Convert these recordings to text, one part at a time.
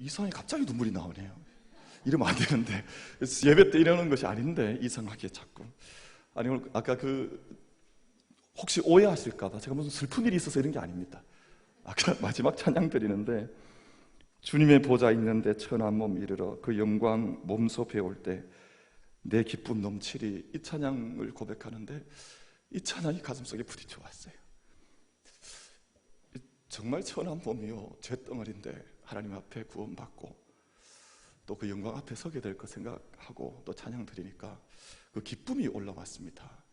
이상하게 갑자기 눈물이 나오네요. 이러면 안 되는데, 예배 때 이러는 것이 아닌데 이상하게 자꾸. 아니, 오늘 아까 혹시 오해하실까봐 제가 무슨 슬픈 일이 있어서 이런 게 아닙니다. 아까 마지막 찬양 드리는데, 주님의 보좌 있는데 천한 몸 이르러 그 영광 몸소 배울 때 내 기쁨 넘치리, 이 찬양을 고백하는데 이 찬양이 가슴속에 부딪혀왔어요. 정말 천한 몸이요 죄덩어리인데 하나님 앞에 구원받고 또 그 영광 앞에 서게 될 것 생각하고 또 찬양 드리니까 그 기쁨이 올라왔습니다.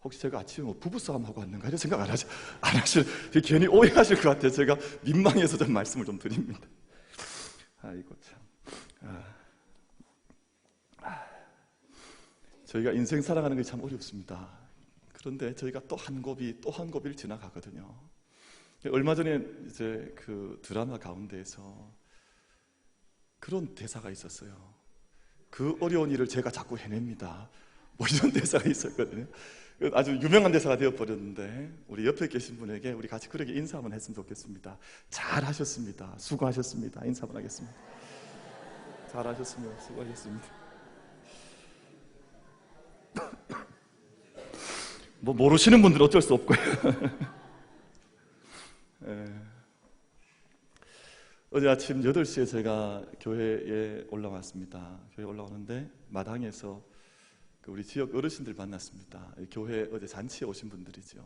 혹시 제가 아침에 뭐 부부싸움하고 왔는가 이런 생각 안 하실, 괜히 오해하실 것 같아요. 제가 민망해서 좀 말씀을 좀 드립니다. 아이고 참. 저희가 인생 살아가는 게 참 어렵습니다. 그런데 저희가 또 한 고비를 지나가거든요. 얼마 전에 이제 그 드라마 가운데에서 그런 대사가 있었어요. 그 어려운 일을 제가 자꾸 해냅니다. 뭐 이런 대사가 있었거든요. 아주 유명한 대사가 되어버렸는데, 우리 옆에 계신 분에게 우리 같이 그렇게 인사 한번 했으면 좋겠습니다. 잘하셨습니다. 수고하셨습니다. 인사 한번 하겠습니다. 잘하셨습니다. 수고하셨습니다. 뭐 모르시는 분들은 어쩔 수 없고요. 어제 아침 8시에 제가 교회에 올라왔습니다. 교회에 올라오는데 마당에서 우리 지역 어르신들 만났습니다. 교회 어제 잔치에 오신 분들이죠.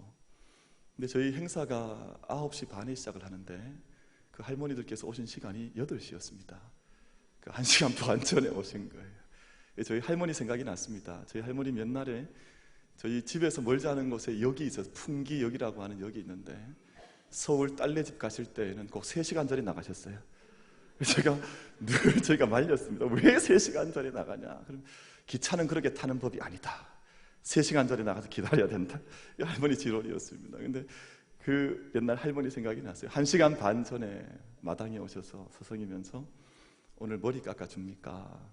근데 저희 행사가 9시 반에 시작을 하는데 그 할머니들께서 오신 시간이 8시였습니다. 그 1시간 반 전에 오신 거예요. 저희 할머니 생각이 났습니다. 저희 할머니 옛날에 저희 집에서 멀지 않은 곳에 역이 있어서 풍기역이라고 하는 역이 있는데 서울 딸네 집 가실 때에는 꼭 3시간 전에 나가셨어요. 제가 늘 저희가 말렸습니다. 왜 3시간 전에 나가냐? 그럼 기차는 그렇게 타는 법이 아니다. 3시간 전에 나가서 기다려야 된다. 이 할머니 지론이었습니다. 근데 그 옛날 할머니 생각이 났어요. 1시간 반 전에 마당에 오셔서 서성이면서 오늘 머리 깎아줍니까?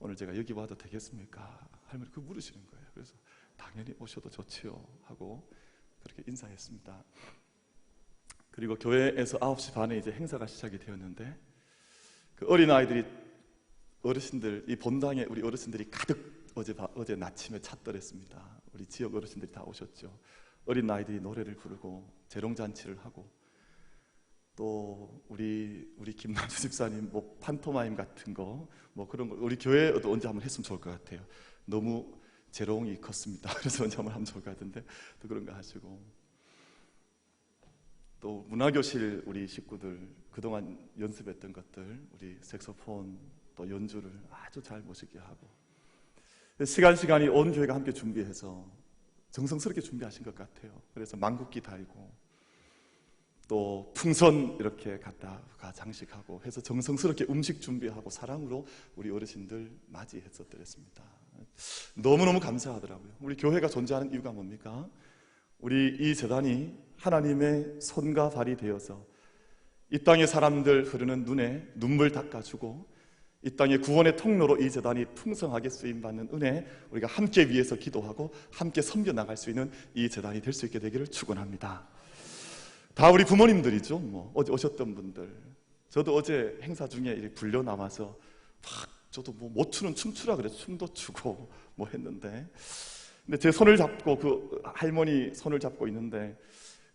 오늘 제가 여기 와도 되겠습니까? 할머니 그거 물으시는 거예요. 그래서 당연히 오셔도 좋지요 하고 그렇게 인사했습니다. 그리고 교회에서 9시 반에 이제 행사가 시작이 되었는데 그 어린아이들이 어르신들 이 본당에 우리 어르신들이 가득 어제 아침에 찼더랬습니다. 우리 지역 어르신들이 다 오셨죠. 어린아이들이 노래를 부르고 재롱잔치를 하고 또 우리 김남주 집사님 뭐 판토마임 같은 거 뭐 그런 거 우리 교회에도 언제 한번 했으면 좋을 것 같아요. 너무 재롱이 컸습니다. 그래서 언제 한번 하면 좋을 것 같은데 또 그런 거 하시고 또 문화교실 우리 식구들 그동안 연습했던 것들 우리 색소폰 또 연주를 아주 잘 멋있게 하고 시간이 온 교회가 함께 준비해서 정성스럽게 준비하신 것 같아요. 그래서 망국기 달고 또 풍선 이렇게 갖다가 장식하고 해서 정성스럽게 음식 준비하고 사랑으로 우리 어르신들 맞이했었더랬습니다. 너무너무 감사하더라고요. 우리 교회가 존재하는 이유가 뭡니까? 우리 이 재단이 하나님의 손과 발이 되어서 이 땅의 사람들 흐르는 눈에 눈물 닦아주고 이 땅의 구원의 통로로 이 재단이 풍성하게 쓰임받는 은혜 우리가 함께 위해서 기도하고 함께 섬겨나갈 수 있는 이 재단이 될 수 있게 되기를 축원합니다. 다 우리 부모님들이죠. 뭐 어제 오셨던 분들 저도 어제 행사 중에 이렇게 불려 나와서 막 저도 뭐 못 추는 춤추라 그래서 춤도 추고 뭐 했는데 근데 제 손을 잡고 그 할머니 손을 잡고 있는데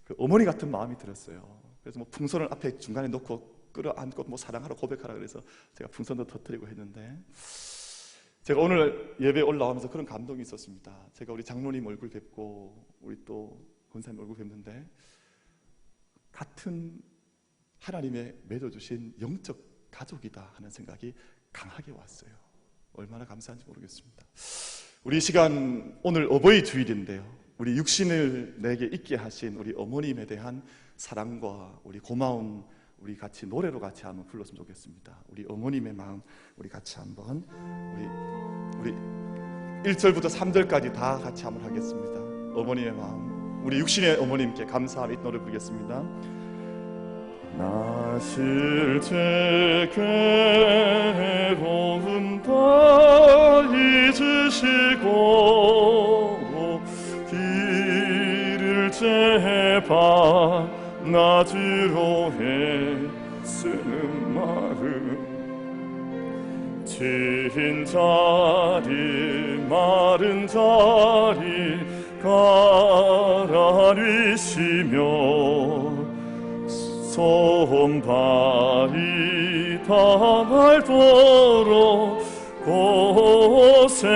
그 어머니 같은 마음이 들었어요. 그래서 뭐 풍선을 앞에 중간에 놓고 끌어안고 뭐 사랑하라 고백하라 그래서 제가 풍선도 터뜨리고 했는데 제가 오늘 예배 올라오면서 그런 감동이 있었습니다. 제가 우리 장로님 얼굴 뵙고 우리 또 권사님 얼굴 뵙는데 같은 하나님의 맺어주신 영적 가족이다 하는 생각이 강하게 왔어요. 얼마나 감사한지 모르겠습니다. 우리 시간 오늘 어버이 주일인데요. 우리 육신을 내게 있게 하신 우리 어머님에 대한 사랑과 우리 고마움 우리 같이 노래로 같이 한번 불렀으면 좋겠습니다. 우리 어머님의 마음 우리 같이 한번 우리 1절부터 3절까지 다 같이 한번 하겠습니다. 어머님의 마음 우리 육신의 어머님께 감사함 이 노래 부르겠습니다. 나 실제 괴로움 다 잊으시고 길을 제발 나주로 쓰는 마음 진 자리 마른 자리 가라리시며 손발이 닳도록 고생하시네.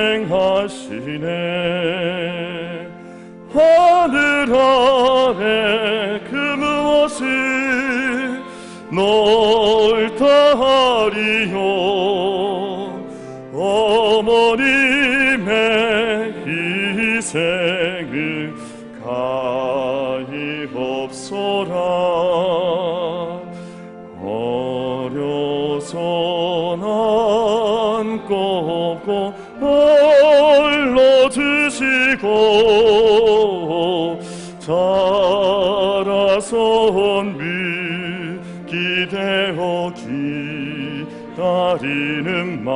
하늘 아래 그 무엇을 넓다 하리요. 어머님의 희생을 가히옵소라. 어려서 남고 없고 홀로 드시고 자라선 미기 되어 기다리는 말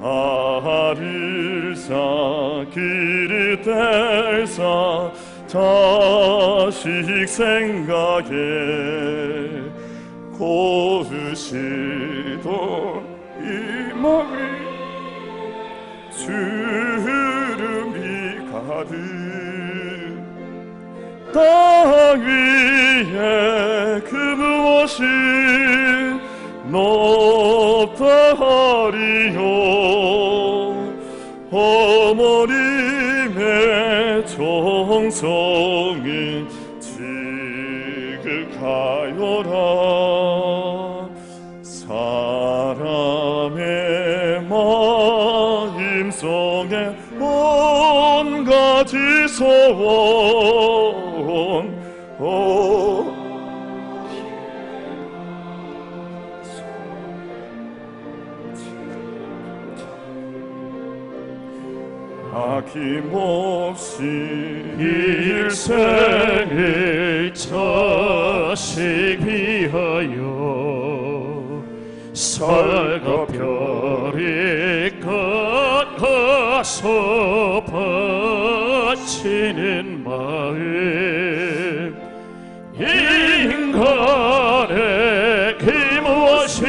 알을 사 그릇 뗄사 자식 생각에 고으시던 이 마음이 주름이 가득 땅 위에 그 무엇이 높다 하리요. 어머님의 정성이 지극하여라. 사람의 마음속에 온가지 소원 아낌없이 일생을 자식 위하여 살갑별이 가서 바치는 마음 인간의 그 무엇이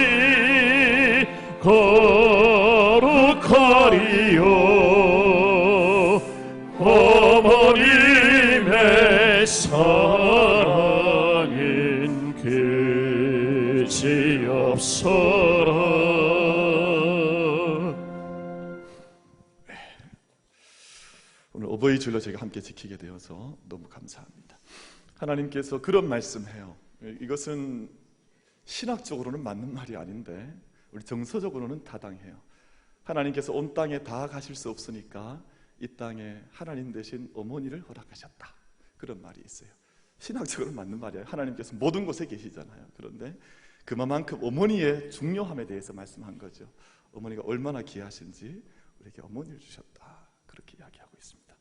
거룩하리요. 어머님의 사랑은 그지없어라. 오늘 어버이 주일로 저희가 함께 지키게 되어서 너무 감사합니다. 하나님께서 그런 말씀해요. 이것은 신학적으로는 맞는 말이 아닌데 우리 정서적으로는 타당해요. 하나님께서 온 땅에 다 가실 수 없으니까 이 땅에 하나님 대신 어머니를 허락하셨다. 그런 말이 있어요. 신학적으로 맞는 말이에요. 하나님께서 모든 곳에 계시잖아요. 그런데 그만큼 어머니의 중요함에 대해서 말씀한 거죠. 어머니가 얼마나 귀하신지 우리에게 어머니를 주셨다. 그렇게 이야기하고 있습니다.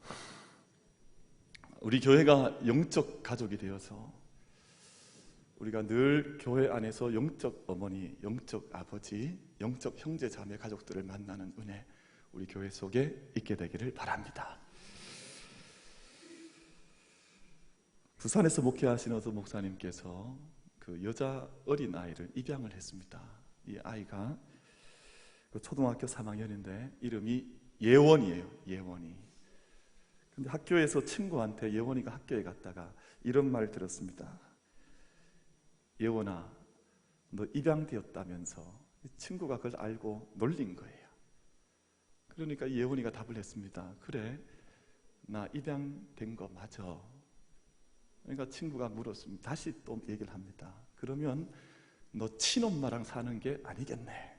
우리 교회가 영적 가족이 되어서 우리가 늘 교회 안에서 영적 어머니, 영적 아버지, 영적 형제 자매 가족들을 만나는 은혜 우리 교회 속에 있게 되기를 바랍니다. 부산에서 목회하시는 어떤 목사님께서 그 여자 어린 아이를 입양을 했습니다. 이 아이가 초등학교 3학년인데 이름이 예원이에요. 예원이. 근데 학교에서 친구한테 예원이가 학교에 갔다가 이런 말을 들었습니다. 예원아, 너 입양되었다면서. 친구가 그걸 알고 놀린 거예요. 그러니까 예원이가 답을 했습니다. 그래, 나 입양된 거 맞아. 그러니까 친구가 물었습니다. 다시 또 얘기를 합니다. 그러면 너 친엄마랑 사는 게 아니겠네.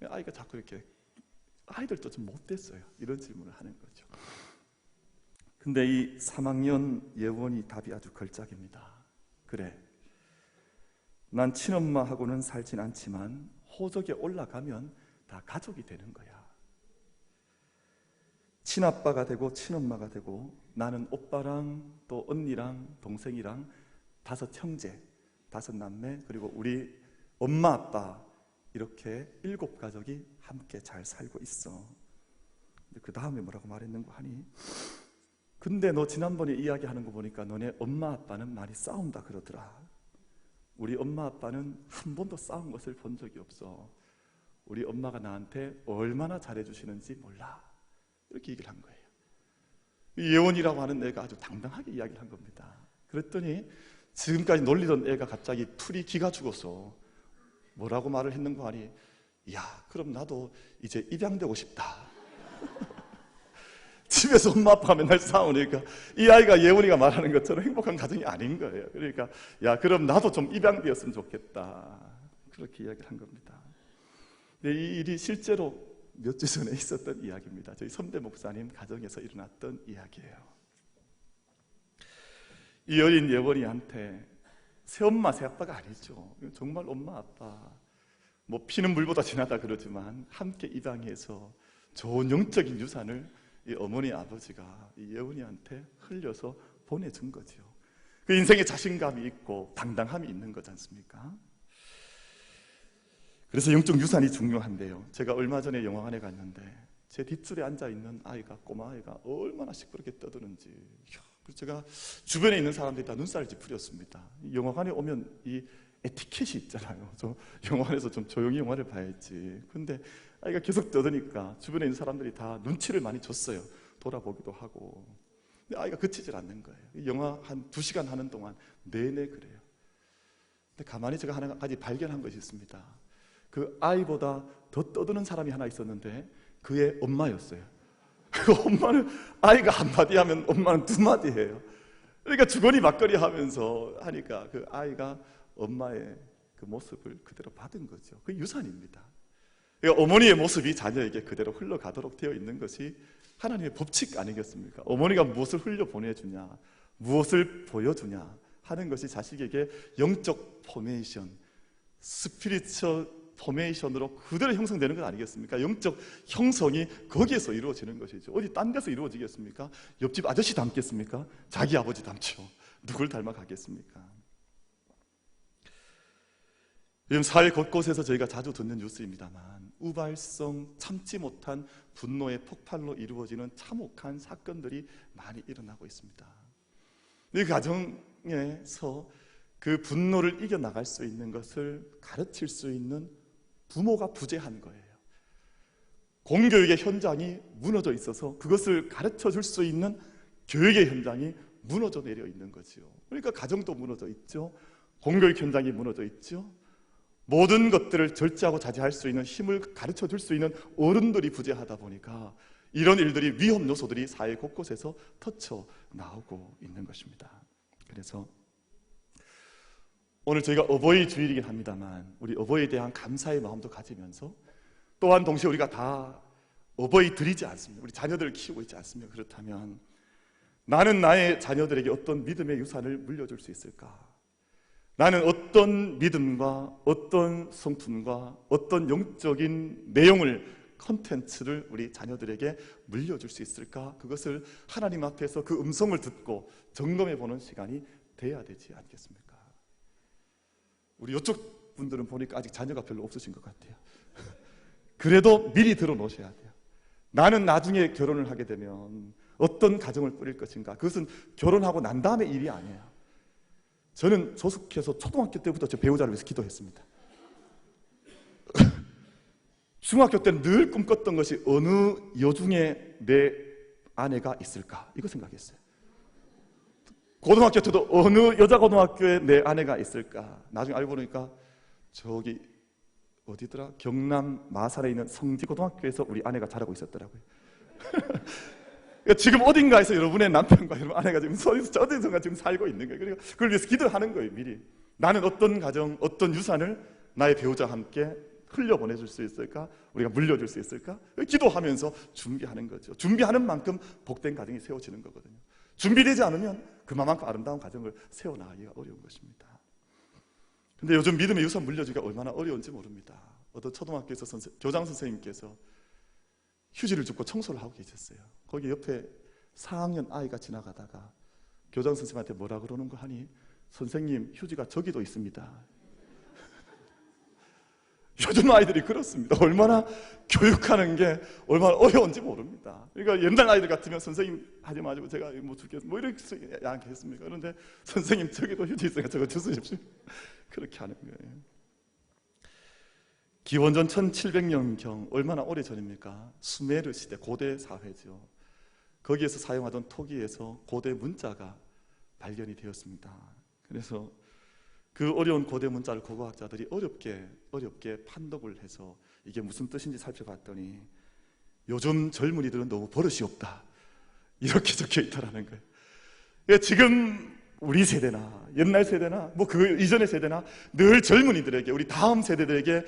아이가 자꾸 이렇게, 아이들도 좀 못됐어요. 이런 질문을 하는 거죠. 근데 이 3학년 예원이 답이 아주 걸작입니다. 그래, 난 친엄마하고는 살진 않지만 호적에 올라가면 다 가족이 되는 거야. 친아빠가 되고 친엄마가 되고 나는 오빠랑 또 언니랑 동생이랑 5 형제, 5 남매 그리고 우리 엄마 아빠 이렇게 7 가족이 함께 잘 살고 있어. 그 다음에 뭐라고 말했는고 하니, 근데 너 지난번에 이야기하는 거 보니까 너네 엄마 아빠는 많이 싸운다 그러더라. 우리 엄마 아빠는 한 번도 싸운 것을 본 적이 없어. 우리 엄마가 나한테 얼마나 잘해주시는지 몰라. 이렇게 얘기를 한 거예요. 예원이라고 하는 애가 아주 당당하게 이야기를 한 겁니다. 그랬더니 지금까지 놀리던 애가 갑자기 풀이 기가 죽어서 뭐라고 말을 했는가 하니, 야, 그럼 나도 이제 입양되고 싶다. 집에서 엄마 아빠가 맨날 싸우니까 이 아이가 예원이가 말하는 것처럼 행복한 가정이 아닌 거예요. 그러니까 야, 그럼 나도 좀 입양되었으면 좋겠다. 그렇게 이야기를 한 겁니다. 근데 이 일이 실제로 몇 주 전에 있었던 이야기입니다. 저희 선배 목사님 가정에서 일어났던 이야기예요. 이 어린 예원이한테 새엄마 새아빠가 아니죠. 정말 엄마 아빠, 뭐 피는 물보다 진하다 그러지만 함께 입양해서 좋은 영적인 유산을 이 어머니 아버지가 이 예원이한테 흘려서 보내준 거죠. 그 인생에 자신감이 있고 당당함이 있는 거지 않습니까? 그래서 영적 유산이 중요한데요. 제가 얼마 전에 영화관에 갔는데 제 뒷줄에 앉아있는 아이가, 꼬마 아이가 얼마나 시끄럽게 떠드는지, 그래서 제가 주변에 있는 사람들이 다 눈살을 찌푸렸습니다. 영화관에 오면 이 에티켓이 있잖아요. 저 영화관에서 좀 조용히 영화를 봐야지. 근데 아이가 계속 떠드니까 주변에 있는 사람들이 다 눈치를 많이 줬어요. 돌아보기도 하고. 근데 아이가 그치질 않는 거예요. 영화 한 2시간 하는 동안 내내 그래요. 근데 가만히 제가 하나 가지 발견한 것이 있습니다. 그 아이보다 더 떠드는 사람이 하나 있었는데 그의 엄마였어요. 그 엄마는, 아이가 한마디 하면 엄마는 2마디 해요. 그러니까 주거니 막거리 하면서 하니까 그 아이가 엄마의 그 모습을 그대로 받은 거죠. 그 유산입니다. 그러니까 어머니의 모습이 자녀에게 그대로 흘러가도록 되어 있는 것이 하나님의 법칙 아니겠습니까? 어머니가 무엇을 흘려보내주냐, 무엇을 보여주냐 하는 것이 자식에게 영적 포메이션, 스피리처 포메이션으로 그대로 형성되는 건 아니겠습니까? 영적 형성이 거기에서 이루어지는 것이죠. 어디 딴 데서 이루어지겠습니까? 옆집 아저씨 닮겠습니까? 자기 아버지 닮죠. 누굴 닮아가겠습니까? 요즘 사회 곳곳에서 저희가 자주 듣는 뉴스입니다만 우발성, 참지 못한 분노의 폭발로 이루어지는 참혹한 사건들이 많이 일어나고 있습니다. 이 가정에서 그 분노를 이겨나갈 수 있는 것을 가르칠 수 있는 부모가 부재한 거예요. 공교육의 현장이 무너져 있어서 그것을 가르쳐 줄 수 있는 교육의 현장이 무너져 내려 있는 거죠. 그러니까 가정도 무너져 있죠. 공교육 현장이 무너져 있죠. 모든 것들을 절제하고 자제할 수 있는 힘을 가르쳐 줄 수 있는 어른들이 부재하다 보니까 이런 일들이, 위험 요소들이 사회 곳곳에서 터쳐 나오고 있는 것입니다. 그래서 오늘 저희가 어버이 주일이긴 합니다만 우리 어버이에 대한 감사의 마음도 가지면서 또한 동시에 우리가 다 어버이들이지 않습니까? 우리 자녀들을 키우고 있지 않습니까? 그렇다면 나는 나의 자녀들에게 어떤 믿음의 유산을 물려줄 수 있을까? 나는 어떤 믿음과 어떤 성품과 어떤 영적인 내용을, 컨텐츠를 우리 자녀들에게 물려줄 수 있을까? 그것을 하나님 앞에서 그 음성을 듣고 점검해 보는 시간이 돼야 되지 않겠습니까? 우리 이쪽 분들은 보니까 아직 자녀가 별로 없으신 것 같아요. 그래도 미리 들어놓으셔야 돼요. 나는 나중에 결혼을 하게 되면 어떤 가정을 꾸릴 것인가? 그것은 결혼하고 난 다음의 일이 아니에요. 저는 조숙해서 초등학교 때부터 제 배우자를 위해서 기도했습니다. 중학교 때는 늘 꿈꿨던 것이 어느 여중에 내 아내가 있을까? 이거 생각했어요. 고등학교 때도 어느 여자 고등학교에 내 아내가 있을까? 나중에 알고 보니까 저기 어디더라? 경남 마산에 있는 성지고등학교에서 우리 아내가 자라고 있었더라고요. 그러니까 지금 어딘가에서 여러분의 남편과 여러분 아내가 지금 어디선가 지금 살고 있는 거예요. 그러니까 그걸 위해서 기도하는 거예요. 미리 나는 어떤 가정, 어떤 유산을 나의 배우자와 함께 흘려보내줄 수 있을까? 우리가 물려줄 수 있을까? 기도하면서 준비하는 거죠. 준비하는 만큼 복된 가정이 세워지는 거거든요. 준비되지 않으면 그만큼 아름다운 가정을 세워나가기가 어려운 것입니다. 근데 요즘 믿음의 유산 물려주기가 얼마나 어려운지 모릅니다. 어떤 초등학교에서 교장 선생님께서 휴지를 줍고 청소를 하고 계셨어요. 거기 옆에 4학년 아이가 지나가다가 교장 선생님한테 뭐라 그러는 거 하니, 선생님 휴지가 저기도 있습니다. 요즘 아이들이 그렇습니다. 얼마나 교육하는 게 얼마나 어려운지 모릅니다. 그러니까 옛날 아이들 같으면 선생님 하지 마시고 제가 뭐 줄겠습니다. 뭐 이렇게 양했습니까? 그런데 선생님 저기도 휴지 있으니까 저거 주십시오. 그렇게 하는 거예요. 기원전 1700년경 얼마나 오래 전입니까? 수메르 시대 고대 사회죠. 거기에서 사용하던 토기에서 고대 문자가 발견이 되었습니다. 그래서 그 어려운 고대 문자를 고고학자들이 어렵게 판독을 해서 이게 무슨 뜻인지 살펴봤더니 요즘 젊은이들은 너무 버릇이 없다, 이렇게 적혀 있다라는 거예요. 그러니까 지금 우리 세대나 옛날 세대나 뭐 그 이전의 세대나 늘 젊은이들에게, 우리 다음 세대들에게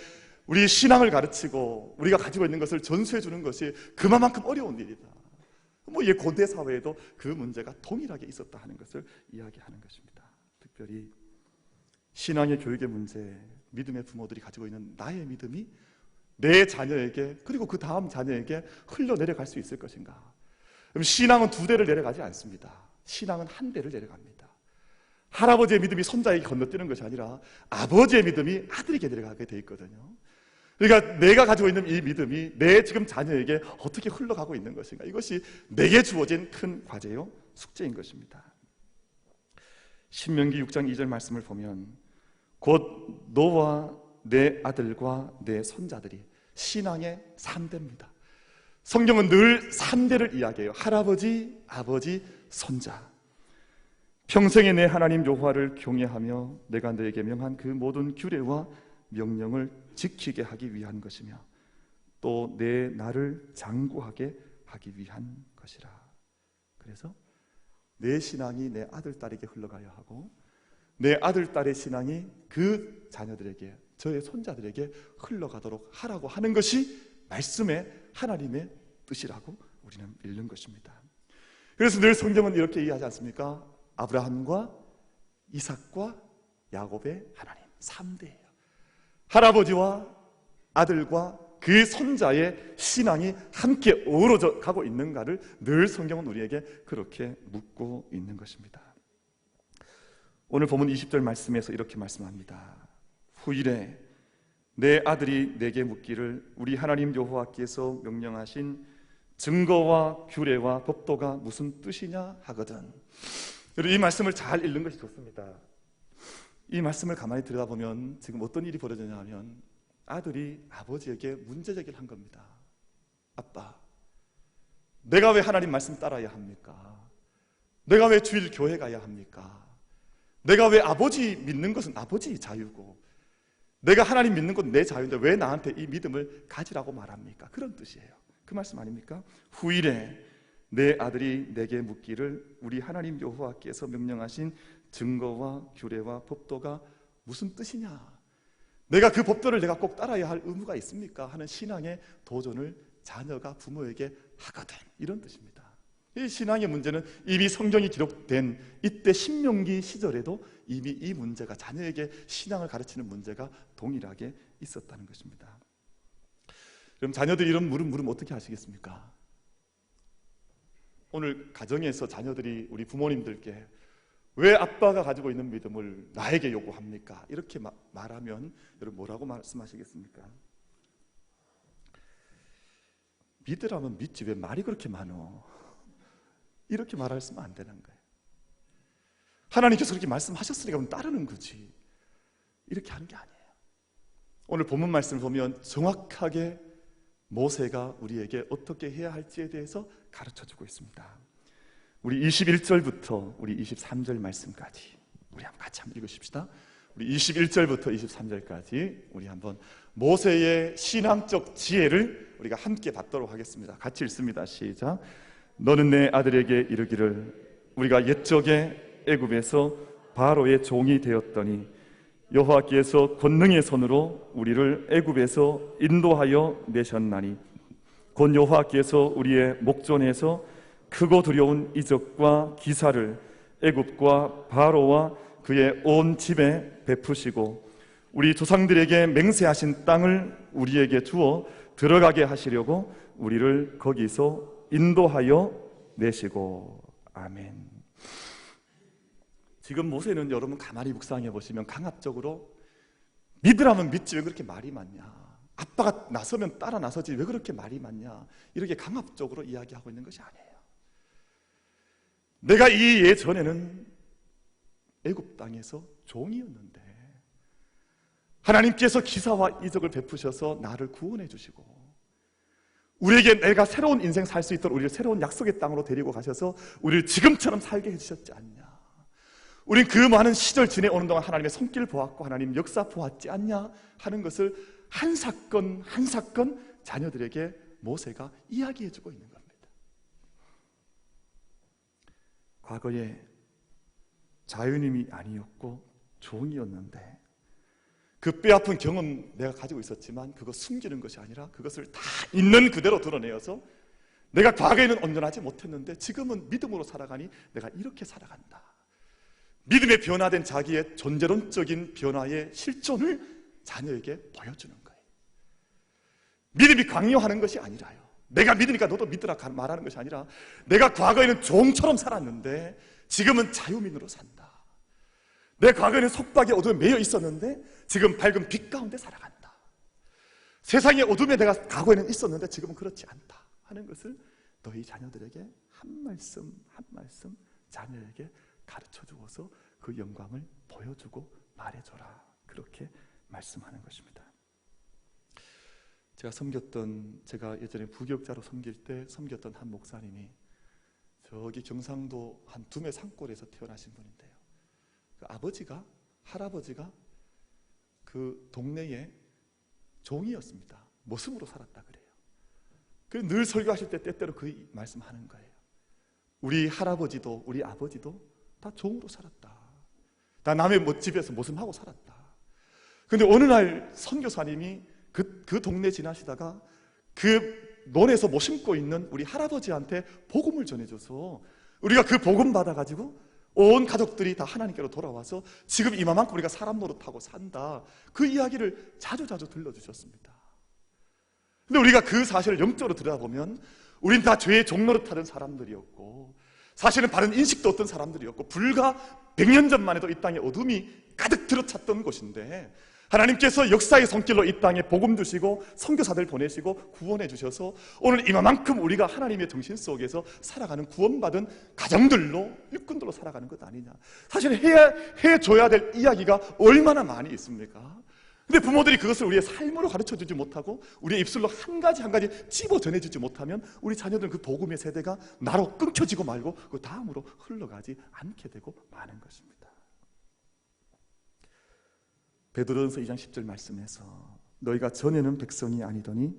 우리 신앙을 가르치고 우리가 가지고 있는 것을 전수해 주는 것이 그만큼 어려운 일이다. 뭐 이 고대 사회에도 그 문제가 동일하게 있었다 하는 것을 이야기하는 것입니다. 특별히 신앙의 교육의 문제, 믿음의 부모들이 가지고 있는 나의 믿음이 내 자녀에게 그리고 그 다음 자녀에게 흘러내려갈 수 있을 것인가? 그럼 신앙은 두 대를 내려가지 않습니다. 신앙은 한 대를 내려갑니다. 할아버지의 믿음이 손자에게 건너뛰는 것이 아니라 아버지의 믿음이 아들에게 내려가게 돼 있거든요. 그러니까 내가 가지고 있는 이 믿음이 내 지금 자녀에게 어떻게 흘러가고 있는 것인가? 이것이 내게 주어진 큰 과제요, 숙제인 것입니다. 신명기 6장 2절 말씀을 보면 곧 너와 내 아들과 내 손자들이 신앙의 3대입니다. 성경은 늘 3대를 이야기해요. 할아버지, 아버지, 손자. 평생에 내 하나님 여호와를 경외하며 내가 너에게 명한 그 모든 규례와 명령을 지키게 하기 위한 것이며 또 내 나를 장구하게 하기 위한 것이라. 그래서 내 신앙이 내 아들, 딸에게 흘러가야 하고 내 아들, 딸의 신앙이 그 자녀들에게, 저의 손자들에게 흘러가도록 하라고 하는 것이 말씀의 하나님의 뜻이라고 우리는 믿는 것입니다. 그래서 늘 성경은 이렇게 이해하지 않습니까? 아브라함과 이삭과 야곱의 하나님 3대예요. 할아버지와 아들과 그 손자의 신앙이 함께 어우러져 가고 있는가를 늘 성경은 우리에게 그렇게 묻고 있는 것입니다. 오늘 본문 20절 말씀에서 이렇게 말씀합니다. 후일에 내 아들이 내게 묻기를 우리 하나님 여호와께서 명령하신 증거와 규례와 법도가 무슨 뜻이냐 하거든. 이 말씀을 잘 읽는 것이 좋습니다. 이 말씀을 가만히 들여다보면 지금 어떤 일이 벌어지냐 하면 아들이 아버지에게 문제 제기를 한 겁니다. 아빠, 내가 왜 하나님 말씀 따라야 합니까? 내가 왜 주일 교회 가야 합니까? 내가 왜 아버지 믿는 것은 아버지 자유고 내가 하나님 믿는 건 내 자유인데 왜 나한테 이 믿음을 가지라고 말합니까? 그런 뜻이에요. 그 말씀 아닙니까? 후일에 내 아들이 내게 묻기를 우리 하나님 여호와께서 명령하신 증거와 규례와 법도가 무슨 뜻이냐? 내가 그 법도를 내가 꼭 따라야 할 의무가 있습니까? 하는 신앙의 도전을 자녀가 부모에게 하거든, 이런 뜻입니다. 이 신앙의 문제는 이미 성경이 기록된 이때 신명기 시절에도 이미 이 문제가, 자녀에게 신앙을 가르치는 문제가 동일하게 있었다는 것입니다. 그럼 자녀들이 이런 물으면 어떻게 하시겠습니까? 오늘 가정에서 자녀들이 우리 부모님들께 왜 아빠가 가지고 있는 믿음을 나에게 요구합니까? 이렇게 말하면 여러분 뭐라고 말씀하시겠습니까? 믿으라면 믿지 왜 말이 그렇게 많어? 이렇게 말했으면 안 되는 거예요. 하나님께서 그렇게 말씀하셨으니까 그럼 따르는 거지, 이렇게 하는 게 아니에요. 오늘 본문 말씀을 보면 정확하게 모세가 우리에게 어떻게 해야 할지에 대해서 가르쳐주고 있습니다. 우리 21절부터 우리 23절 말씀까지 우리 한번 같이 한번 읽으십시다. 우리 21절부터 23절까지 우리 한번 모세의 신앙적 지혜를 우리가 함께 받도록 하겠습니다. 같이 읽습니다. 시작. 너는 내 아들에게 이르기를 우리가 옛적에 애굽에서 바로의 종이 되었더니 여호와께서 권능의 손으로 우리를 애굽에서 인도하여 내셨나니 곧 여호와께서 우리의 목전에서 크고 두려운 이적과 기사를 애굽과 바로와 그의 온 집에 베푸시고 우리 조상들에게 맹세하신 땅을 우리에게 주어 들어가게 하시려고 우리를 거기서 인도하여 내시고. 아멘. 지금 모세는 여러분 가만히 묵상해 보시면 강압적으로 믿으라면 믿지 왜 그렇게 말이 많냐, 아빠가 나서면 따라 나서지 왜 그렇게 말이 많냐, 이렇게 강압적으로 이야기하고 있는 것이 아니에요. 내가 이 예전에는 애굽 땅에서 종이었는데 하나님께서 기사와 이적을 베푸셔서 나를 구원해 주시고 우리에게 내가 새로운 인생 살 수 있도록 우리를 새로운 약속의 땅으로 데리고 가셔서 우리를 지금처럼 살게 해주셨지 않냐, 우린 그 많은 시절 지내오는 동안 하나님의 손길 보았고 하나님 역사 보았지 않냐 하는 것을 한 사건 한 사건 자녀들에게 모세가 이야기해주고 있는 겁니다. 과거에 자유님이 아니었고 종이었는데 그 뼈아픈 경험 내가 가지고 있었지만 그거 숨기는 것이 아니라 그것을 다 있는 그대로 드러내어서 내가 과거에는 온전하지 못했는데 지금은 믿음으로 살아가니 내가 이렇게 살아간다. 믿음의 변화된 자기의 존재론적인 변화의 실존을 자녀에게 보여주는 거예요. 믿음이 강요하는 것이 아니라요, 내가 믿으니까 너도 믿으라 말하는 것이 아니라 내가 과거에는 종처럼 살았는데 지금은 자유민으로 산다. 내 과거에는 속박의 어둠에 매여 있었는데 지금 밝은 빛 가운데 살아간다. 세상의 어둠에 내가 과거에는 있었는데 지금은 그렇지 않다 하는 것을 너희 자녀들에게 한 말씀 한 말씀 자녀에게 가르쳐 주어서 그 영광을 보여주고 말해줘라, 그렇게 말씀하는 것입니다. 제가 예전에 부교육자로 섬길 때 섬겼던 한 목사님이 저기 경상도 한 두메 산골에서 태어나신 분인데요, 그 아버지가 할아버지가 그 동네에 종이었습니다. 모습으로 살았다 그래요. 그래서 늘 설교하실 때 때때로 그 말씀하는 거예요. 우리 할아버지도 우리 아버지도 다 종으로 살았다. 다 남의 집에서 모습하고 살았다. 그런데 어느 날 선교사님이 그 동네 지나시다가 그 논에서 못 심고 있는 우리 할아버지한테 복음을 전해줘서 우리가 그 복음 받아가지고 온 가족들이 다 하나님께로 돌아와서 지금 이만큼 우리가 사람 노릇하고 산다, 그 이야기를 자주 들려주셨습니다. 근데 우리가 그 사실을 영적으로 들여다보면 우린 다 죄의 종노릇하던 사람들이었고 사실은 바른 인식도 없던 사람들이었고 불과 100년 전만 해도 이 땅에 어둠이 가득 들어찼던 곳인데 하나님께서 역사의 손길로 이 땅에 복음 주시고 선교사들 보내시고 구원해 주셔서 오늘 이만큼 우리가 하나님의 정신 속에서 살아가는 구원받은 가정들로 일꾼들로 살아가는 것 아니냐. 사실 해줘야 될 이야기가 얼마나 많이 있습니까? 근데 부모들이 그것을 우리의 삶으로 가르쳐주지 못하고 우리의 입술로 한 가지 찝어 전해주지 못하면 우리 자녀들은 그 복음의 세대가 나로 끊겨지고 말고 그 다음으로 흘러가지 않게 되고 마는 것입니다. 베드로전서 2장 10절 말씀에서 너희가 전에는 백성이 아니더니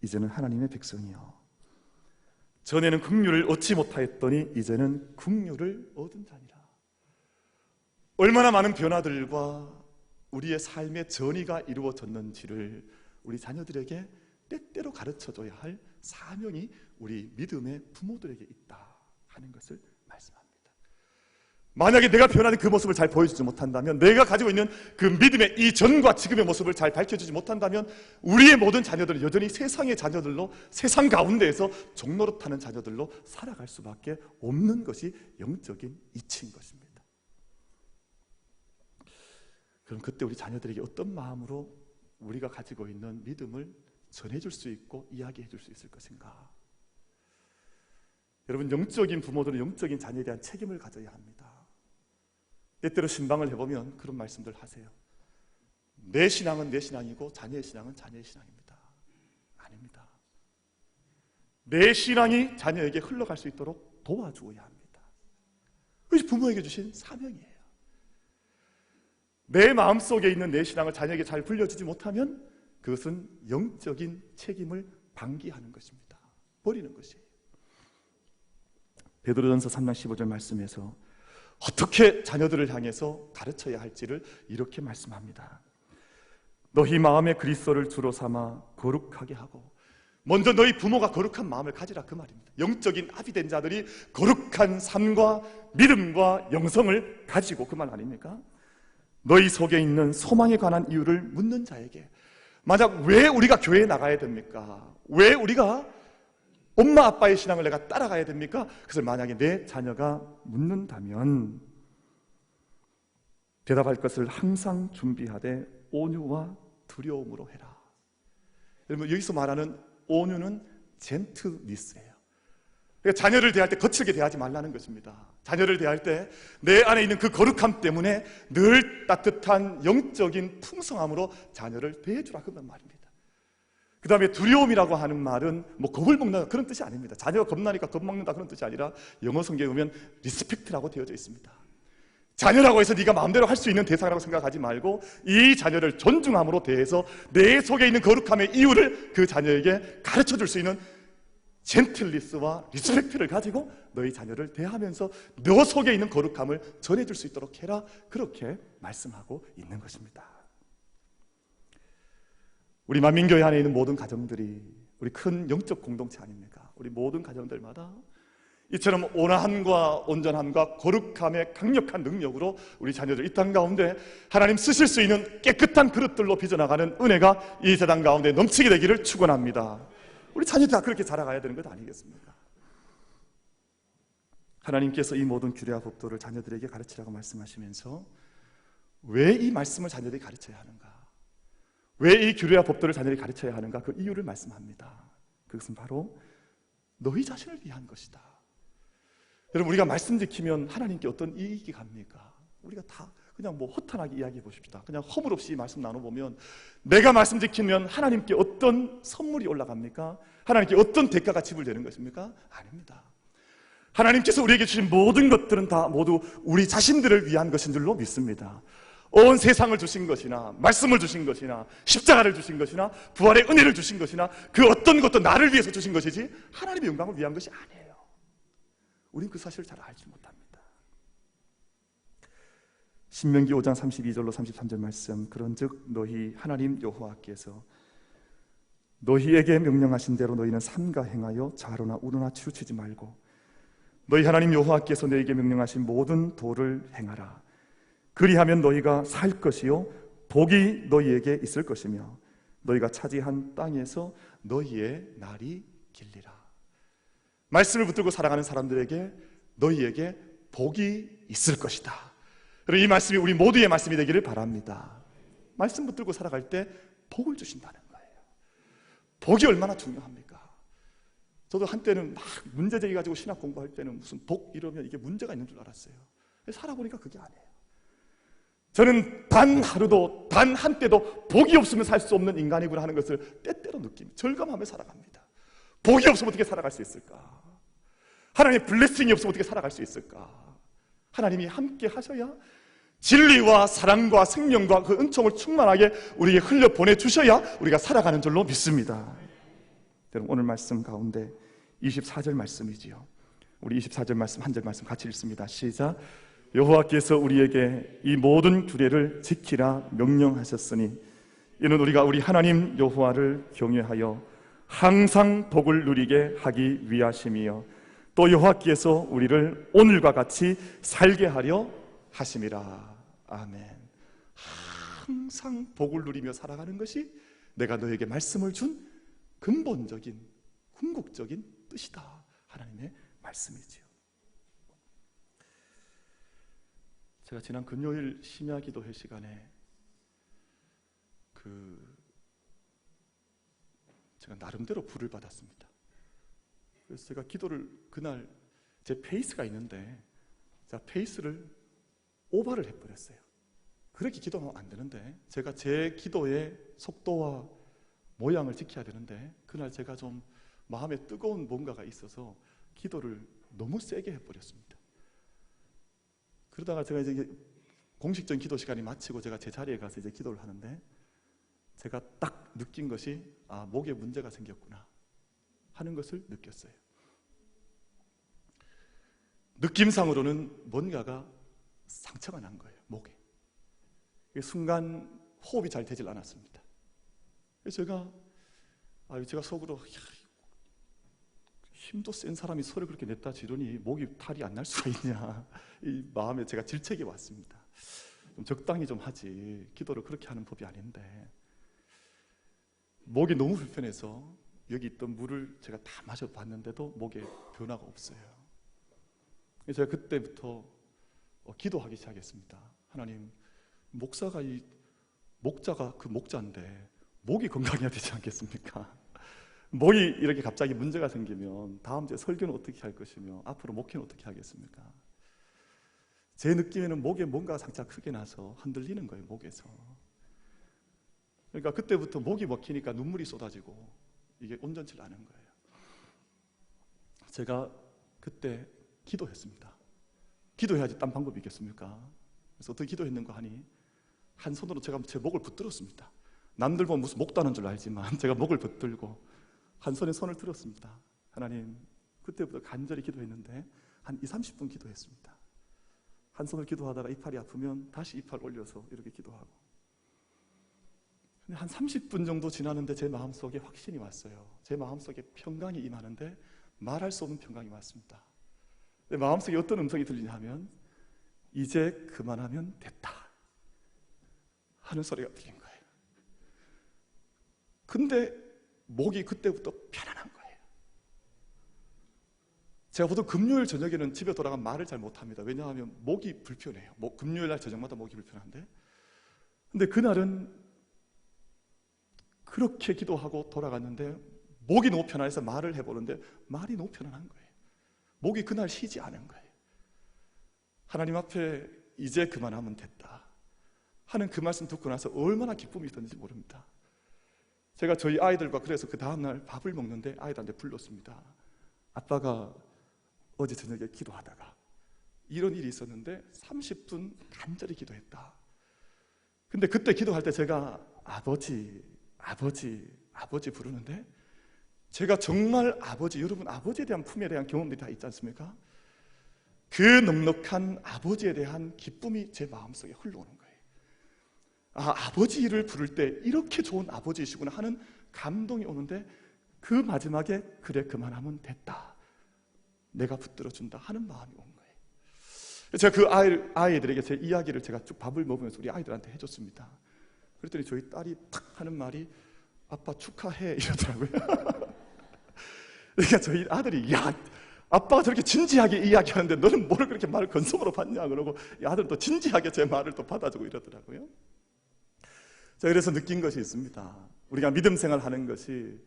이제는 하나님의 백성이요 전에는 긍휼을 얻지 못하였더니 이제는 긍휼을 얻은 자니라. 얼마나 많은 변화들과 우리의 삶의 전이가 이루어졌는지를 우리 자녀들에게 때때로 가르쳐줘야 할 사명이 우리 믿음의 부모들에게 있다 하는 것을 말씀합니다. 만약에 내가 변화된 그 모습을 잘 보여주지 못한다면, 내가 가지고 있는 그 믿음의 이전과 지금의 모습을 잘 밝혀주지 못한다면 우리의 모든 자녀들은 여전히 세상의 자녀들로, 세상 가운데에서 종노릇하는 자녀들로 살아갈 수밖에 없는 것이 영적인 이치인 것입니다. 그럼 그때 우리 자녀들에게 어떤 마음으로 우리가 가지고 있는 믿음을 전해줄 수 있고 이야기해줄 수 있을 것인가? 여러분, 영적인 부모들은 영적인 자녀에 대한 책임을 가져야 합니다. 때때로 신방을 해보면 그런 말씀들 하세요. 내 신앙은 내 신앙이고 자녀의 신앙은 자녀의 신앙입니다. 아닙니다. 내 신앙이 자녀에게 흘러갈 수 있도록 도와주어야 합니다. 그것이 부모에게 주신 사명이에요. 내 마음속에 있는 내 신앙을 자녀에게 잘 불려주지 못하면 그것은 영적인 책임을 방기하는 것입니다. 버리는 것이에요. 베드로전서 3장 15절 말씀에서 어떻게 자녀들을 향해서 가르쳐야 할지를 이렇게 말씀합니다. 너희 마음에 그리스도를 주로 삼아 거룩하게 하고, 먼저 너희 부모가 거룩한 마음을 가지라 그 말입니다. 영적인 아비 된 자들이 거룩한 삶과 믿음과 영성을 가지고, 그 말 아닙니까? 너희 속에 있는 소망에 관한 이유를 묻는 자에게, 만약 왜 우리가 교회에 나가야 됩니까? 왜 우리가 엄마 아빠의 신앙을 내가 따라가야 됩니까? 그것을 만약에 내 자녀가 묻는다면 대답할 것을 항상 준비하되 온유와 두려움으로 해라. 여러분, 여기서 말하는 온유는 젠틀니스예요. 그러니까 자녀를 대할 때 거칠게 대하지 말라는 것입니다. 자녀를 대할 때 내 안에 있는 그 거룩함 때문에 늘 따뜻한 영적인 풍성함으로 자녀를 대해주라, 그런 말입니다. 그 다음에 두려움이라고 하는 말은 뭐 겁을 먹는다 그런 뜻이 아닙니다. 자녀가 겁나니까 겁먹는다 그런 뜻이 아니라 영어 성경에 보면 리스펙트라고 되어져 있습니다. 자녀라고 해서 네가 마음대로 할 수 있는 대상이라고 생각하지 말고 이 자녀를 존중함으로 대해서 내 속에 있는 거룩함의 이유를 그 자녀에게 가르쳐 줄 수 있는 젠틀리스와 리스펙트를 가지고 너희 자녀를 대하면서 너 속에 있는 거룩함을 전해줄 수 있도록 해라, 그렇게 말씀하고 있는 것입니다. 우리 만민교회 안에 있는 모든 가정들이 우리 큰 영적 공동체 아닙니까? 우리 모든 가정들마다 이처럼 온화함과 온전함과 거룩함의 강력한 능력으로 우리 자녀들 이 땅 가운데 하나님 쓰실 수 있는 깨끗한 그릇들로 빚어나가는 은혜가 이 세상 가운데 넘치게 되기를 축원합니다. 우리 자녀들 다 그렇게 자라가야 되는 것 아니겠습니까? 하나님께서 이 모든 규례와 법도를 자녀들에게 가르치라고 말씀하시면서 왜 이 말씀을 자녀들이 가르쳐야 하는가, 왜 이 규례와 법도를 자녀들이 가르쳐야 하는가, 그 이유를 말씀합니다. 그것은 바로 너희 자신을 위한 것이다. 여러분, 우리가 말씀 지키면 하나님께 어떤 이익이 갑니까? 우리가 다 그냥 뭐 허탄하게 이야기해 보십시다. 그냥 허물없이 말씀 나눠보면 내가 말씀 지키면 하나님께 어떤 선물이 올라갑니까? 하나님께 어떤 대가가 지불되는 것입니까? 아닙니다. 하나님께서 우리에게 주신 모든 것들은 다 모두 우리 자신들을 위한 것인 줄로 믿습니다. 온 세상을 주신 것이나 말씀을 주신 것이나 십자가를 주신 것이나 부활의 은혜를 주신 것이나 그 어떤 것도 나를 위해서 주신 것이지 하나님의 영광을 위한 것이 아니에요. 우린 그 사실을 잘 알지 못합니다. 신명기 5장 32절로 33절 말씀, 그런즉 너희 하나님 여호와께서 너희에게 명령하신 대로 너희는 삼가 행하여 좌로나 우로나 치우치지 말고 너희 하나님 여호와께서 너희에게 명령하신 모든 도를 행하라. 그리하면 너희가 살 것이요 복이 너희에게 있을 것이며 너희가 차지한 땅에서 너희의 날이 길리라. 말씀을 붙들고 살아가는 사람들에게 너희에게 복이 있을 것이다. 이 말씀이 우리 모두의 말씀이 되기를 바랍니다. 말씀 붙들고 살아갈 때 복을 주신다는 거예요. 복이 얼마나 중요합니까? 저도 한때는 막 문제 제기가지고 신학 공부할 때는 무슨 복 이러면 이게 문제가 있는 줄 알았어요. 살아보니까 그게 아니에요. 저는 단 하루도 단 한때도 복이 없으면 살 수 없는 인간이구나 하는 것을 때때로 느낍니다. 절감하며 살아갑니다. 복이 없으면 어떻게 살아갈 수 있을까? 하나님의 블레싱이 없으면 어떻게 살아갈 수 있을까? 하나님이 함께 하셔야, 진리와 사랑과 생명과 그 은총을 충만하게 우리에게 흘려 보내주셔야 우리가 살아가는 줄로 믿습니다. 여러분, 오늘 말씀 가운데 24절 말씀이지요. 우리 24절 말씀 한 절 말씀 같이 읽습니다. 시작. 여호와께서 우리에게 이 모든 규례를 지키라 명령하셨으니 이는 우리가 우리 하나님 여호와를 경외하여 항상 복을 누리게 하기 위하심이요 또 여호와께서 우리를 오늘과 같이 살게 하려 하심이라. 아멘. 항상 복을 누리며 살아가는 것이 내가 너에게 말씀을 준 근본적인 궁극적인 뜻이다. 하나님의 말씀이지요. 제가 지난 금요일 심야기도회 시간에 제가 나름대로 불을 받았습니다. 그래서 제가 기도를 그날 제 페이스가 있는데 제가 페이스를 오버를 해버렸어요. 그렇게 기도하면 안 되는데 제가 제 기도의 속도와 모양을 지켜야 되는데 그날 제가 좀 마음에 뜨거운 뭔가가 있어서 기도를 너무 세게 해버렸습니다. 그러다가 제가 이제 공식적인 기도 시간이 마치고 제가 제 자리에 가서 이제 기도를 하는데 제가 딱 느낀 것이 목에 문제가 생겼구나 하는 것을 느꼈어요. 느낌상으로는 뭔가가 상처가 난 거예요, 목에. 순간 호흡이 잘 되질 않았습니다. 그래서 제가 속으로 힘도 센 사람이 소리를 그렇게 냈다 지르니 목이 탈이 안 날 수가 있냐, 이 마음에 제가 질책이 왔습니다. 좀 적당히 좀 하지, 기도를 그렇게 하는 법이 아닌데. 목이 너무 불편해서 여기 있던 물을 제가 다 마셔봤는데도 목에 변화가 없어요. 제가 그때부터 기도하기 시작했습니다. 하나님, 목사가 이 목자가 그 목자인데 목이 건강해야 되지 않겠습니까? 목이 이렇게 갑자기 문제가 생기면 다음 주에 설교는 어떻게 할 것이며 앞으로 목회는 어떻게 하겠습니까? 제 느낌에는 목에 뭔가 상처가 크게 나서 흔들리는 거예요, 목에서. 그러니까 그때부터 목이 먹히니까 눈물이 쏟아지고 이게 온전치 않은 거예요. 제가 그때 기도했습니다. 기도해야지 딴 방법이 있겠습니까? 그래서 어떻게 기도했는가 하니 한 손으로 제가 제 목을 붙들었습니다. 남들 보면 무슨 목 다는 줄 알지만 제가 목을 붙들고 한 손에 손을 들었습니다. 하나님, 그때부터 간절히 기도했는데 한 20-30분 기도했습니다. 한 손을 기도하다가 이 팔이 아프면 다시 이 팔 올려서 이렇게 기도하고, 근데 한 30분 정도 지나는데 제 마음속에 확신이 왔어요. 제 마음속에 평강이 임하는데 말할 수 없는 평강이 왔습니다. 내 마음속에 어떤 음성이 들리냐 하면 이제 그만하면 됐다 하는 소리가 들린 거예요. 근데 목이 그때부터 편안한 거예요. 제가 보통 금요일 저녁에는 집에 돌아가면 말을 잘 못합니다. 왜냐하면 목이 불편해요. 금요일 날 저녁마다 목이 불편한데, 근데 그날은 그렇게 기도하고 돌아갔는데 목이 너무 편안해서 말을 해보는데 말이 너무 편안한 거예요. 목이 그날 쉬지 않은 거예요. 하나님 앞에 이제 그만하면 됐다 하는 그 말씀 듣고 나서 얼마나 기쁨이 있었는지 모릅니다. 제가 저희 아이들과 그래서 그 다음날 밥을 먹는데 아이들한테 불렀습니다. 아빠가 어제 저녁에 기도하다가 이런 일이 있었는데 30분 간절히 기도했다. 근데 그때 기도할 때 제가 아버지 부르는데 제가 정말 아버지, 여러분 아버지에 대한 품에 대한 경험들이 다 있지 않습니까? 그 넉넉한 아버지에 대한 기쁨이 제 마음속에 흘러오는 거예요. 아버지를 부를 때 이렇게 좋은 아버지이시구나 하는 감동이 오는데, 그 마지막에 그래 그만하면 됐다, 내가 붙들어준다 하는 마음이 온 거예요. 제가 그 아이들에게 제 이야기를 제가 쭉 밥을 먹으면서 우리 아이들한테 해줬습니다. 그랬더니 저희 딸이 탁 하는 말이 아빠 축하해 이러더라고요. 그러니까 저희 아들이 야, 아빠가 저렇게 진지하게 이야기하는데 너는 뭘 그렇게 말을 건성으로 받냐 그러고, 이 아들은 또 진지하게 제 말을 또 받아주고 이러더라고요. 자, 그래서 느낀 것이 있습니다. 우리가 믿음 생활하는 것이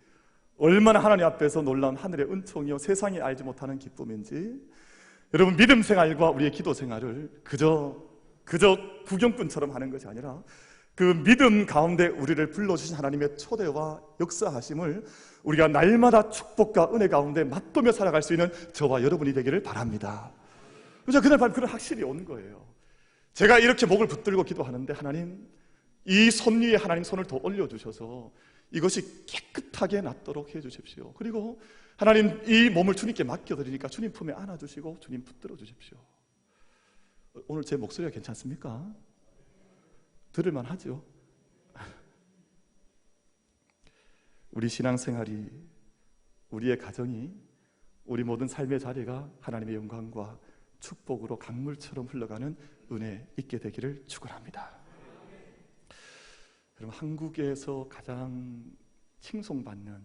얼마나 하나님 앞에서 놀라운 하늘의 은총이요 세상이 알지 못하는 기쁨인지, 여러분 믿음 생활과 우리의 기도 생활을 그저 구경꾼처럼 하는 것이 아니라 그 믿음 가운데 우리를 불러주신 하나님의 초대와 역사하심을 우리가 날마다 축복과 은혜 가운데 맛보며 살아갈 수 있는 저와 여러분이 되기를 바랍니다. 그래서 그날 밤 그런 확실히 온 거예요. 제가 이렇게 목을 붙들고 기도하는데 하나님, 이 손 위에 하나님 손을 더 올려주셔서 이것이 깨끗하게 낫도록 해주십시오. 그리고 하나님, 이 몸을 주님께 맡겨드리니까 주님 품에 안아주시고 주님 붙들어 주십시오. 오늘 제 목소리가 괜찮습니까? 들을만 하죠? 우리 신앙생활이, 우리의 가정이, 우리 모든 삶의 자리가 하나님의 영광과 축복으로 강물처럼 흘러가는 은혜 있게 되기를 축원합니다. 여러분, 한국에서 가장 칭송받는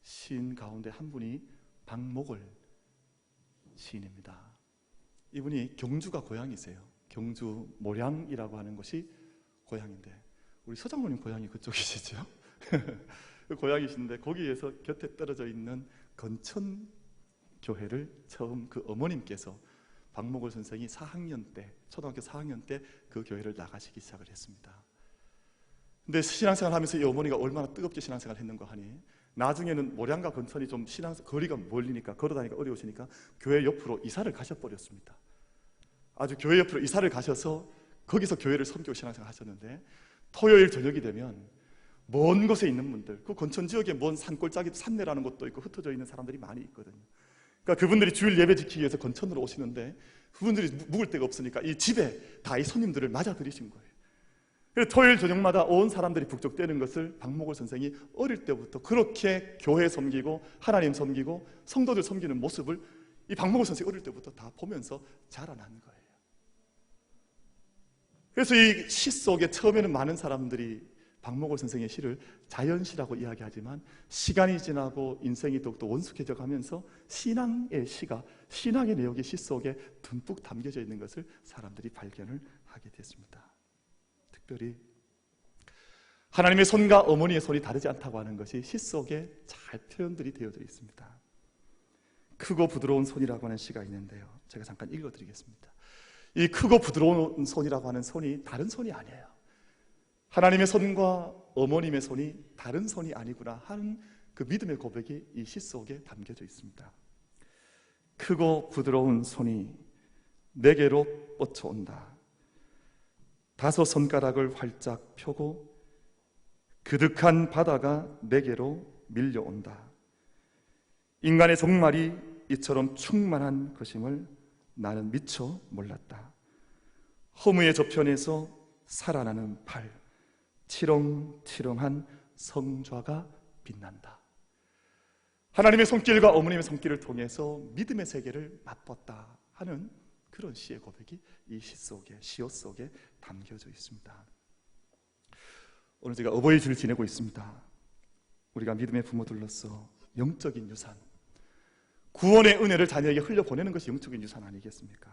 시인 가운데 한 분이 박목월 시인입니다. 이분이 경주가 고향이세요. 경주 모량이라고 하는 곳이 고향인데, 우리 서장로님 고향이 그쪽이시죠? 그 고향이신데 거기에서 곁에 떨어져 있는 건천 교회를 처음 그 어머님께서 박목월 선생이 4학년 때, 초등학교 4학년 때 그 교회를 나가시기 시작을 했습니다. 근데 신앙생활 하면서 이 어머니가 얼마나 뜨겁게 신앙생활을 했는가 하니, 나중에는 모량과 건천이 좀 거리가 멀리니까 걸어다니기가 어려우시니까 교회 옆으로 이사를 가셔버렸습니다. 아주 교회 옆으로 이사를 가셔서 거기서 교회를 섬기고 신앙생활 하셨는데, 토요일 저녁이 되면 먼 곳에 있는 분들, 그 건천 지역에 먼 산골짜기 산내라는 곳도 있고 흩어져 있는 사람들이 많이 있거든요. 그러니까 그분들이 주일 예배 지키기 위해서 건천으로 오시는데 그분들이 묵을 데가 없으니까 이 집에 다 이 손님들을 맞아들이신 거예요. 그래서 토요일 저녁마다 온 사람들이 북적대는 것을 박목월 선생이 어릴 때부터 그렇게 교회 섬기고 하나님 섬기고 성도들 섬기는 모습을 이 박목월 선생이 어릴 때부터 다 보면서 자라난 거예요. 그래서 이 시 속에 처음에는 많은 사람들이 박목월 선생의 시를 자연시라고 이야기하지만, 시간이 지나고 인생이 더욱더 원숙해져 가면서 신앙의 시가, 신앙의 내용이 시 속에 듬뿍 담겨져 있는 것을 사람들이 발견을 하게 됐습니다. 특별히 하나님의 손과 어머니의 손이 다르지 않다고 하는 것이 시 속에 잘 표현들이 되어져 있습니다. 크고 부드러운 손이라고 하는 시가 있는데요, 제가 잠깐 읽어드리겠습니다. 이 크고 부드러운 손이라고 하는 손이 다른 손이 아니에요. 하나님의 손과 어머님의 손이 다른 손이 아니구나 하는 그 믿음의 고백이 이 시 속에 담겨져 있습니다. 크고 부드러운 손이 내게로 뻗쳐온다. 5 손가락을 활짝 펴고 그득한 바다가 내게로 밀려온다. 인간의 종말이 이처럼 충만한 것임을 나는 미처 몰랐다. 허무의 저편에서 살아나는 팔, 치렁치렁한 성좌가 빛난다. 하나님의 손길과 어머님의 손길을 통해서 믿음의 세계를 맛봤다 하는 그런 시의 고백이 이 시 속에, 시옷 속에 담겨져 있습니다. 오늘 제가 어버이 주를 지내고 있습니다. 우리가 믿음의 부모들로서 영적인 유산, 구원의 은혜를 자녀에게 흘려보내는 것이 영적인 유산 아니겠습니까?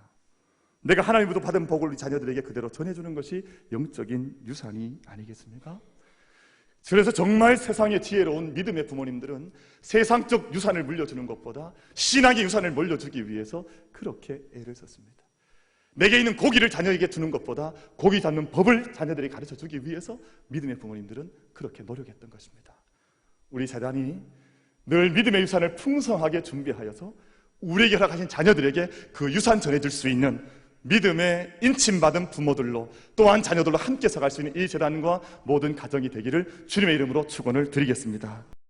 내가 하나님으로부터 받은 복을 우리 자녀들에게 그대로 전해주는 것이 영적인 유산이 아니겠습니까? 그래서 정말 세상에 지혜로운 믿음의 부모님들은 세상적 유산을 물려주는 것보다 신앙의 유산을 물려주기 위해서 그렇게 애를 썼습니다. 내게 있는 고기를 자녀에게 주는 것보다 고기 잡는 법을 자녀들에게 가르쳐주기 위해서 믿음의 부모님들은 그렇게 노력했던 것입니다. 우리 재단이 늘 믿음의 유산을 풍성하게 준비하여서 우리에게 허락하신 자녀들에게 그 유산 전해줄 수 있는 믿음의 인침받은 부모들로, 또한 자녀들로 함께 서갈 수 있는 이 재단과 모든 가정이 되기를 주님의 이름으로 축원을 드리겠습니다.